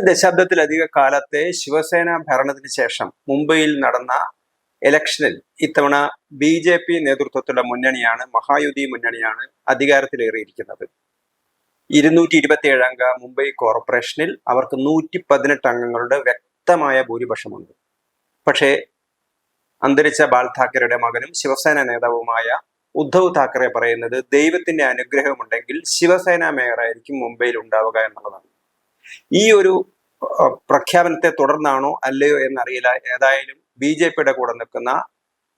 ദശാബ്ദത്തിലധിക കാലത്തെ ശിവസേന ഭരണത്തിന് ശേഷം മുംബൈയിൽ നടന്ന ഇലക്ഷനിൽ ഇത്തവണ BJP നേതൃത്വത്തിലുള്ള മുന്നണിയാണ്, മഹായുതി മുന്നണിയാണ് അധികാരത്തിലേറിയിരിക്കുന്നത്. 227 അംഗ മുംബൈ കോർപ്പറേഷനിൽ അവർക്ക് 118 അംഗങ്ങളുടെ വ്യക്തമായ ഭൂരിപക്ഷമുണ്ട്. പക്ഷേ അന്തരിച്ച ബാൽ താക്കറെയുടെ മകനും ശിവസേന നേതാവുമായ ഉദ്ധവ് താക്കറെ പറയുന്നത് ദൈവത്തിന്റെ അനുഗ്രഹമുണ്ടെങ്കിൽ ശിവസേന മേയറായിരിക്കും മുംബൈയിൽ ഉണ്ടാവുക എന്നുള്ളതാണ്. ഈ ഒരു പ്രഖ്യാപനത്തെ തുടർന്നാണോ അല്ലയോ എന്നറിയില്ല. ഏതായാലും BJPയുടെ കൂടെ നിൽക്കുന്ന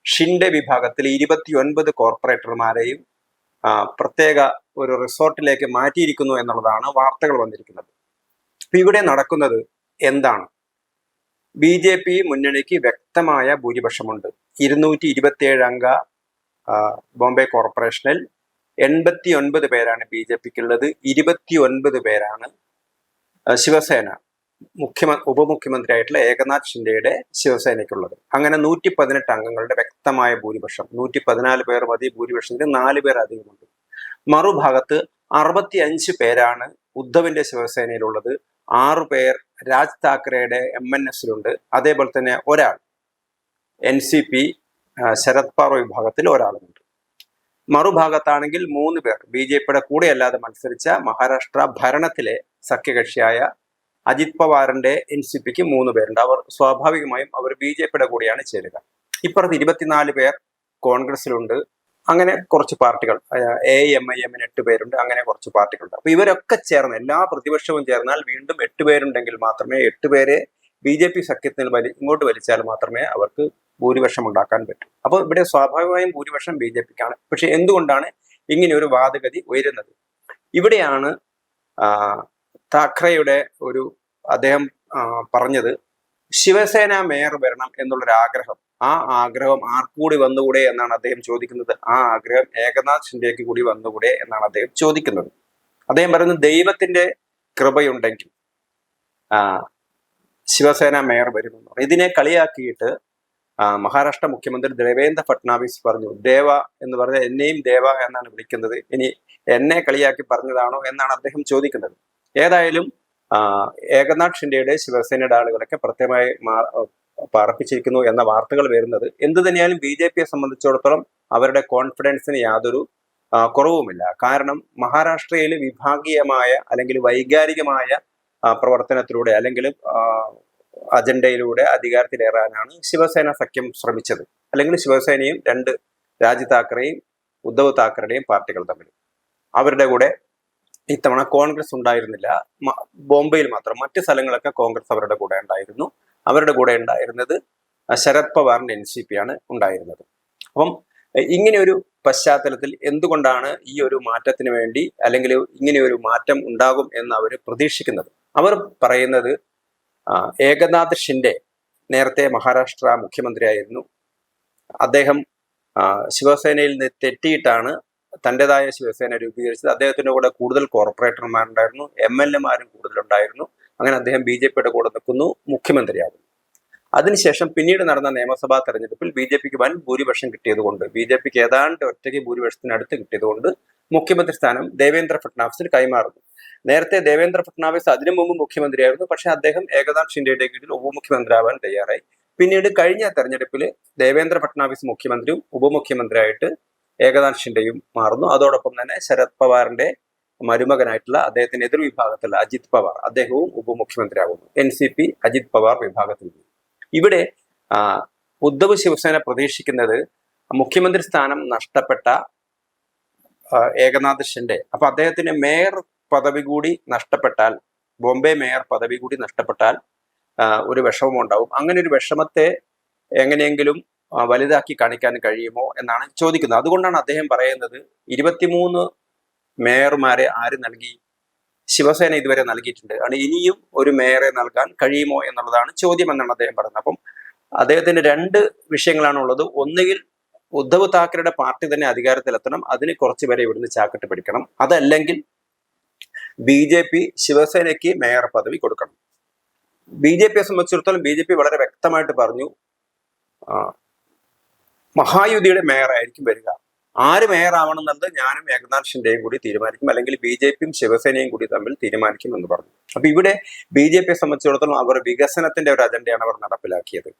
ഷിൻഡെ വിഭാഗത്തിൽ 29 കോർപ്പറേറ്റർമാരെയും പ്രത്യേക ഒരു റിസോർട്ടിലേക്ക് മാറ്റിയിരിക്കുന്നു എന്നുള്ളതാണ് വാർത്തകൾ വന്നിരിക്കുന്നത്. അപ്പൊ ഇവിടെ നടക്കുന്നത് എന്താണ്? BJP മുന്നണിക്ക് വ്യക്തമായ ഭൂരിപക്ഷമുണ്ട്. 227 അംഗ ബോംബെ കോർപ്പറേഷനിൽ 89 പേരാണ് BJPക്കുള്ളത്, 29 പേരാണ് ശിവസേന ഉപമുഖ്യമന്ത്രിയായിട്ടുള്ള ഏകനാഥ് ഷിൻഡെയുടെ ശിവസേനയ്ക്കുള്ളത്. അങ്ങനെ 118 അംഗങ്ങളുടെ വ്യക്തമായ ഭൂരിപക്ഷം. 114 പേർ മതി ഭൂരിപക്ഷത്തിന്, 4 പേർ അധികമുണ്ട്. മറുഭാഗത്ത് 65 പേരാണ് ഉദ്ധവിന്റെ ശിവസേനയിലുള്ളത്, 6 പേർ രാജ് താക്കറെയുടെ MNSലുണ്ട്, അതേപോലെ തന്നെ ഒരാൾ NCP ശരത് പവാർ വിഭാഗത്തിൽ ഒരാളുമുണ്ട്. മറുഭാഗത്താണെങ്കിൽ 3 പേർ BJPയുടെ കൂടെ അല്ലാതെ മത്സരിച്ച മഹാരാഷ്ട്ര ഭരണത്തിലെ സഖ്യകക്ഷിയായ അജിത് പവാറിന്റെ NCPക്ക് 3 പേരുണ്ട്. അവർ സ്വാഭാവികമായും അവർ BJPയുടെ കൂടെയാണ് ചേരുക. ഇപ്പുറത്ത് 24 പേർ കോൺഗ്രസിലുണ്ട്. അങ്ങനെ കുറച്ച് പാർട്ടികൾ, AIMIMന് 8 പേരുണ്ട്. അങ്ങനെ കുറച്ച് പാർട്ടികളുണ്ട്. അപ്പൊ ഇവരൊക്കെ ചേർന്ന്, എല്ലാ പ്രതിപക്ഷവും ചേർന്നാൽ വീണ്ടും 8 പേരുണ്ടെങ്കിൽ മാത്രമേ, 8 പേരെ BJP സഖ്യത്തിന് ഇങ്ങോട്ട് വലിച്ചാൽ മാത്രമേ അവർക്ക് ഭൂരിപക്ഷം ഉണ്ടാക്കാൻ പറ്റൂ. അപ്പോൾ ഇവിടെ സ്വാഭാവികമായും ഭൂരിപക്ഷം BJPക്കാണ്. പക്ഷെ എന്തുകൊണ്ടാണ് ഇങ്ങനെ ഒരു വാദഗതി ഉയരുന്നത്? ഇവിടെയാണ് താക്കറെയുടെ അദ്ദേഹം പറഞ്ഞത് ശിവസേന മേയർ വരണം എന്നുള്ളൊരു ആഗ്രഹം. ആ ആഗ്രഹം ആർക്കൂടി വന്നുകൂടെ എന്നാണ് അദ്ദേഹം ചോദിക്കുന്നത്. ആ ആഗ്രഹം ഏകനാഥ് ഷിൻഡെക്ക് കൂടി വന്നുകൂടെ എന്നാണ് അദ്ദേഹം ചോദിക്കുന്നത്. അദ്ദേഹം പറയുന്നത് ദൈവത്തിന്റെ കൃപയുണ്ടെങ്കിൽ ശിവസേന മേയർ വരുമെന്ന്. ഇതിനെ കളിയാക്കിയിട്ട് മഹാരാഷ്ട്ര മുഖ്യമന്ത്രി ദേവേന്ദ്ര ഫട്നാവിസ് പറഞ്ഞു, ദേവ എന്ന് പറഞ്ഞാൽ എന്നെയും ദേവ എന്നാണ് വിളിക്കുന്നത്, ഇനി എന്നെ കളിയാക്കി പറഞ്ഞതാണോ എന്നാണ് അദ്ദേഹം ചോദിക്കുന്നത്. ഏതായാലും ഏകനാഥ് ഷിൻഡെയുടെ ശിവസേനയുടെ ആളുകളൊക്കെ പ്രത്യേകമായി പാർപ്പിച്ചിരിക്കുന്നു എന്ന വാർത്തകൾ വരുന്നത്. എന്തു തന്നെയാലും BJPയെ സംബന്ധിച്ചിടത്തോളം അവരുടെ കോൺഫിഡൻസിന് യാതൊരു കുറവുമില്ല. കാരണം മഹാരാഷ്ട്രയിൽ വിഭാഗീയമായ അല്ലെങ്കിൽ വൈകാരികമായ പ്രവർത്തനത്തിലൂടെ അല്ലെങ്കിൽ അജണ്ടയിലൂടെ അധികാരത്തിലേറാനാണ് ശിവസേന സഖ്യം ശ്രമിച്ചത്. അല്ലെങ്കിൽ ശിവസേനയും രാജ് താക്കറെയും ഉദ്ധവ് താക്കറെയും പാർട്ടികൾ തമ്മിൽ. അവരുടെ കൂടെ ഇത്തവണ കോൺഗ്രസ് ഉണ്ടായിരുന്നില്ല, ബോംബെയിൽ മാത്രം. മറ്റ് സ്ഥലങ്ങളൊക്കെ കോൺഗ്രസ് അവരുടെ കൂടെ ഉണ്ടായിരുന്നു. അവരുടെ കൂടെ ഉണ്ടായിരുന്നത് ശരത് പവാറിന്റെ NCP ആണ് ഉണ്ടായിരുന്നത്. അപ്പം ഇങ്ങനെ ഒരു പശ്ചാത്തലത്തിൽ എന്തുകൊണ്ടാണ് ഈ ഒരു മാറ്റത്തിന് വേണ്ടി, അല്ലെങ്കിൽ ഇങ്ങനെ ഒരു മാറ്റം ഉണ്ടാകും എന്ന് അവർ പ്രതീക്ഷിക്കുന്നത്? അവർ പറയുന്നത് ഏകനാഥ് ഷിൻഡെ നേരത്തെ മഹാരാഷ്ട്ര മുഖ്യമന്ത്രിയായിരുന്നു. അദ്ദേഹം ശിവസേനയിൽ നിന്ന് തെറ്റിയിട്ടാണ് തൻ്റെതായ ശിവസേന രൂപീകരിച്ചത്. അദ്ദേഹത്തിന്റെ കൂടെ കൂടുതൽ കോർപ്പറേറ്റർമാരുണ്ടായിരുന്നു, MLAമാരും കൂടുതലുണ്ടായിരുന്നു. അങ്ങനെ അദ്ദേഹം BJPയുടെ കൂടെ നിൽക്കുന്നു, മുഖ്യമന്ത്രിയാകുന്നു. അതിനുശേഷം പിന്നീട് നടന്ന നിയമസഭാ തെരഞ്ഞെടുപ്പിൽ BJPക്ക് വൻ ഭൂരിപക്ഷം കിട്ടിയതുകൊണ്ട്, BJPക്ക് ഏതാണ്ട് ഒറ്റയ്ക്ക് ഭൂരിപക്ഷത്തിനടുത്ത് കിട്ടിയതുകൊണ്ട് മുഖ്യമന്ത്രി സ്ഥാനം ദേവേന്ദ്ര ഫട്നാവിസിന് കൈമാറുന്നു. നേരത്തെ ദേവേന്ദ്ര ഫട്നാവിസ് അതിനു മുമ്പ് മുഖ്യമന്ത്രിയായിരുന്നു. പക്ഷെ അദ്ദേഹം ഏകനാഥ് ഷിൻഡെയുടെ കീഴിൽ ഉപമുഖ്യമന്ത്രിയാവാൻ തയ്യാറായി. പിന്നീട് കഴിഞ്ഞ തെരഞ്ഞെടുപ്പിൽ ദേവേന്ദ്ര ഫട്നാവിസ് മുഖ്യമന്ത്രിയും ഉപമുഖ്യമന്ത്രിയായിട്ട് ഏകനാഥ് ഷിൻഡെയും മാറുന്നു. അതോടൊപ്പം തന്നെ ശരത് പവാറിന്റെ മരുമകനായിട്ടുള്ള അദ്ദേഹത്തിന്റെ എതിർവിഭാഗത്തുള്ള അജിത് പവാർ, അദ്ദേഹവും ഉപമുഖ്യമന്ത്രിയാകുന്നു. NCP അജിത് പവാർ വിഭാഗത്തിൽ. ഇവിടെ ഉദ്ധവ് ശിവസേന പ്രതീക്ഷിക്കുന്നത് മുഖ്യമന്ത്രി സ്ഥാനം നഷ്ടപ്പെട്ട ഏകനാഥ് ഷിൻഡെ, അപ്പൊ അദ്ദേഹത്തിന് മേയർ പദവി കൂടി നഷ്ടപ്പെട്ടാൽ, ബോംബെ മേയർ പദവി കൂടി നഷ്ടപ്പെട്ടാൽ ഒരു വിഷമം ഉണ്ടാവും. അങ്ങനെ ഒരു വിഷമത്തെ എങ്ങനെയെങ്കിലും വലുതാക്കി കാണിക്കാൻ കഴിയുമോ എന്നാണ് ചോദിക്കുന്നത്. അതുകൊണ്ടാണ് അദ്ദേഹം പറയുന്നത് 23 മേയർമാരെ ആര് നൽകി? ശിവസേന ഇതുവരെ നൽകിയിട്ടുണ്ട്. ആണ് ഇനിയും ഒരു മേയറെ നൽകാൻ കഴിയുമോ എന്നുള്ളതാണ് ചോദ്യം എന്നാണ് അദ്ദേഹം പറയുന്നത്. അപ്പം അദ്ദേഹത്തിന് 2 വിഷയങ്ങളാണ് ഉള്ളത്. ഒന്നുകിൽ ഉദ്ധവ് താക്കറെയുടെ പാർട്ടി തന്നെ അധികാരത്തിലെത്തണം, അതിന് കുറച്ചുപേരെ ഇവിടുന്ന് ചാക്കിട്ട് പിടിക്കണം. അതല്ലെങ്കിൽ BJP ശിവസേനയ്ക്ക് മേയർ പദവി കൊടുക്കണം. BJPയെ സംബന്ധിച്ചിടത്തോളം BJP വളരെ വ്യക്തമായിട്ട് പറഞ്ഞു മഹായുതിയുടെ മേയർ ആയിരിക്കും വരിക. ആര് മേയർ ആവണം എന്നുള്ളത് ഞാനും ഏകനാഥ് ഷിൻഡെയും കൂടി തീരുമാനിക്കും, അല്ലെങ്കിൽ BJPയും ശിവസേനയും കൂടി തമ്മിൽ തീരുമാനിക്കും എന്ന് പറഞ്ഞു. അപ്പൊ ഇവിടെ BJPയെ സംബന്ധിച്ചിടത്തോളം അവർ വികസനത്തിന്റെ ഒരു അജണ്ടയാണ് അവർ നടപ്പിലാക്കിയത്.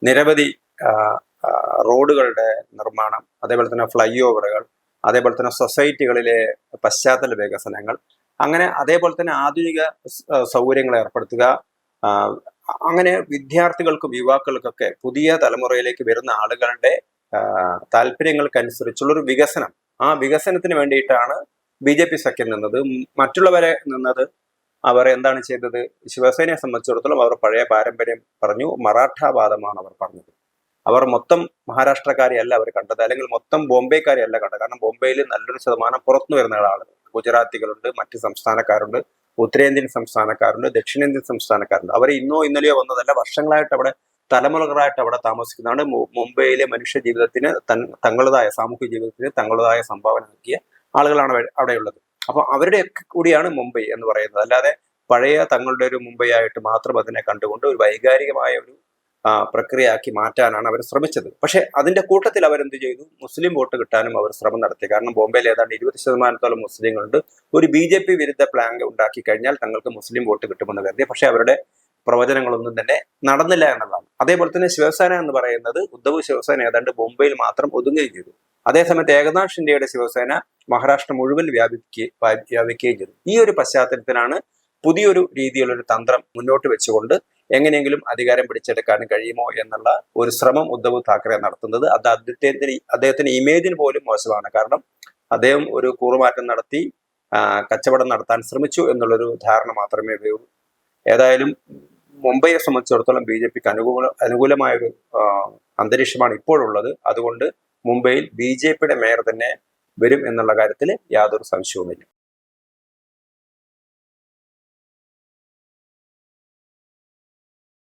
നിരവധി റോഡുകളുടെ നിർമ്മാണം, അതേപോലെ തന്നെ ഫ്ലൈ ഓവറുകൾ, അതേപോലെ തന്നെ സൊസൈറ്റികളിലെ പശ്ചാത്തല വികസനങ്ങൾ, അങ്ങനെ അതേപോലെ തന്നെ ആധുനിക സൗകര്യങ്ങൾ ഏർപ്പെടുത്തുക. അങ്ങനെ വിദ്യാർത്ഥികൾക്കും യുവാക്കൾക്കൊക്കെ പുതിയ തലമുറയിലേക്ക് വരുന്ന ആളുകളുടെ താല്പര്യങ്ങൾക്കനുസരിച്ചുള്ളൊരു വികസനം, ആ വികസനത്തിന് വേണ്ടിയിട്ടാണ് BJP സഖ്യം നിന്നത്. മറ്റുള്ളവരെ നിന്നത് അവർ എന്താണ് ചെയ്തത്? ശിവസേനയെ സംബന്ധിച്ചിടത്തോളം അവർ പഴയ പാരമ്പര്യം പറഞ്ഞു, മറാഠാവാദമാണ് അവർ പറഞ്ഞത്. അവർ മൊത്തം മഹാരാഷ്ട്രക്കാരെ അല്ല അവർ കണ്ടത്, അല്ലെങ്കിൽ മൊത്തം ബോംബെക്കാരെ അല്ല കണ്ടത്. കാരണം ബോംബെയിൽ നല്ലൊരു ശതമാനം പുറത്തു വരുന്ന ആളുകൾ, ഗുജറാത്തികളുണ്ട്, മറ്റ് സംസ്ഥാനക്കാരുണ്ട്, ഉത്തരേന്ത്യൻ സംസ്ഥാനക്കാരുണ്ട്, ദക്ഷിണേന്ത്യൻ സംസ്ഥാനക്കാരുണ്ട്. അവർ ഇന്നോ ഇന്നലെയോ വന്നതല്ല, വർഷങ്ങളായിട്ട് അവിടെ, തലമുറകളായിട്ട് അവിടെ താമസിക്കുന്നതാണ്. മുംബൈയിലെ മനുഷ്യ ജീവിതത്തിന് തങ്ങളുടേതായ സാമൂഹ്യ ജീവിതത്തിന് തങ്ങളുടേതായ സംഭാവന നൽകിയ ആളുകളാണ് അവിടെയുള്ളത്. അപ്പൊ അവരുടെയൊക്കെ കൂടിയാണ് മുംബൈ എന്ന് പറയുന്നത്. അല്ലാതെ പഴയ തങ്ങളുടെ ഒരു മുംബൈ ആയിട്ട് മാത്രം അതിനെ കണ്ടുകൊണ്ട് ഒരു വൈകാരികമായ ഒരു പ്രക്രിയയാക്കി മാറ്റാനാണ് അവർ ശ്രമിച്ചത്. പക്ഷെ അതിന്റെ കൂട്ടത്തിൽ അവരെന്ത് ചെയ്തു? മുസ്ലിം വോട്ട് കിട്ടാനും അവർ ശ്രമം നടത്തി. കാരണം ബോംബെയിൽ ഏതാണ്ട് 20% മുസ്ലിങ്ങളുണ്ട്. ഒരു BJP വിരുദ്ധ പ്ലാൻ ഉണ്ടാക്കി കഴിഞ്ഞാൽ തങ്ങൾക്ക് മുസ്ലിം വോട്ട് കിട്ടുമെന്ന് കരുതി. പക്ഷെ അവരുടെ പ്രവചനങ്ങളൊന്നും തന്നെ നടന്നില്ല എന്നുള്ളതാണ്. അതേപോലെ തന്നെ ശിവസേന എന്ന് പറയുന്നത്, ഉദ്ധവ് ശിവസേന ഏതാണ്ട് മുംബൈയിൽ മാത്രം ഒതുങ്ങുകയും ചെയ്തു. അതേസമയത്ത് ഏകനാഥ് ഷിൻഡെയുടെ ശിവസേന മഹാരാഷ്ട്ര മുഴുവൻ വ്യാപിക്കുകയും ചെയ്തു. ഈ ഒരു പശ്ചാത്തലത്തിലാണ് പുതിയൊരു രീതിയിലൊരു തന്ത്രം മുന്നോട്ട് വെച്ചുകൊണ്ട് എങ്ങനെയെങ്കിലും അധികാരം പിടിച്ചെടുക്കാൻ കഴിയുമോ എന്നുള്ള ഒരു ശ്രമം ഉദ്ധവ് താക്കറെ നടത്തുന്നത്. അത് അദ്ദേഹത്തിന്റെ ഇമേജിന് പോലും മോശമാണ്. കാരണം അദ്ദേഹം ഒരു കൂറുമാറ്റം നടത്തി കച്ചവടം നടത്താൻ ശ്രമിച്ചു എന്നുള്ളൊരു ധാരണ മാത്രമേ ഉള്ളൂ. ഏതായാലും മുംബൈയെ സംബന്ധിച്ചിടത്തോളം BJPക്ക് അനുകൂലമായൊരു അന്തരീക്ഷമാണ് ഇപ്പോഴുള്ളത്. അതുകൊണ്ട് മുംബൈയിൽ BJPയുടെ മേയർ തന്നെ വരും എന്നുള്ള കാര്യത്തിൽ യാതൊരു സംശയവുമില്ല.